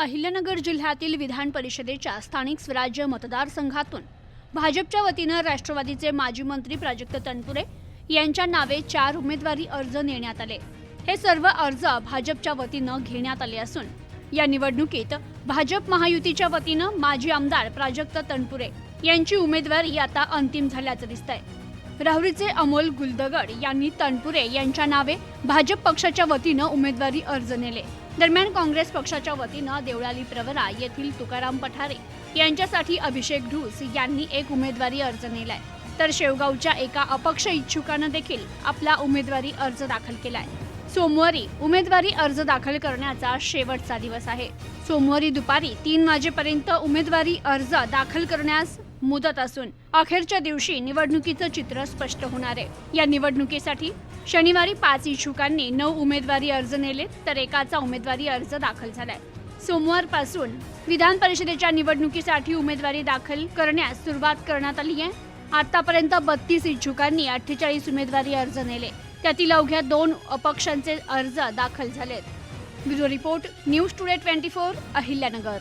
अहिल्यानगर जिल्ह्यातील विधान परिषदेच्या स्थानिक स्वराज्य मतदारसंघातून भाजपच्या वतीनं राष्ट्रवादीचे माजी मंत्री प्राजक्त तनपुरे यांच्या नावे 4 उमेदवारी अर्ज नेण्यात आले। हे सर्व अर्ज भाजपच्या वतीनं घेण्यात आले असून या निवडणुकीत भाजप महायुतीच्या वतीनं माजी आमदार प्राजक्त तनपुरे यांची उमेदवारी आता अंतिम झाल्याचं दिसतंय। राहुरीचे अमोल गुलदगड यांनी तनपुरे यांच्या नावे भाजप पक्षाच्या वतीनं उमेदवारी अर्ज नेले। दरम्यान काँग्रेस पक्षाच्या वतीनं देवळाली प्रवरा येथील तुकाराम पठारे यांच्यासाठी अभिषेक ढूस यांनी एक उमेदवारी अर्ज नेलाय, तर शेवगावच्या एका अपक्ष इच्छुकानं देखील आपला उमेदवारी अर्ज दाखल केलाय। सोमवारी उमेदवारी अर्ज दाखल करण्याचा शेवटचा दिवस आहे। सोमवारी दुपारी 3 वाजेपर्यंत उमेदवारी अर्ज दाखल करण्यास मुदत असून अखेरच्या दिवशी निवडणुकीचं चित्र स्पष्ट होणार आहे। या निवडणुकीसाठी शनिवारी 5 इच्छुकांनी 9 उमेदवारी अर्ज नेले, तर एकाचा उमेदवारी अर्ज दाखल झालाय। सोमवारपासून विधान परिषदेच्या निवडणुकीसाठी उमेदवारी दाखल करण्यास सुरुवात करण्यात आली आहे। आतापर्यंत 32 इच्छुकांनी 48 उमेदवारी अर्ज नेले, त्यातील अवघ्या 2 अपक्षांचे अर्ज दाखल झालेत। Bureau report, news today 24, Ahilyanagar.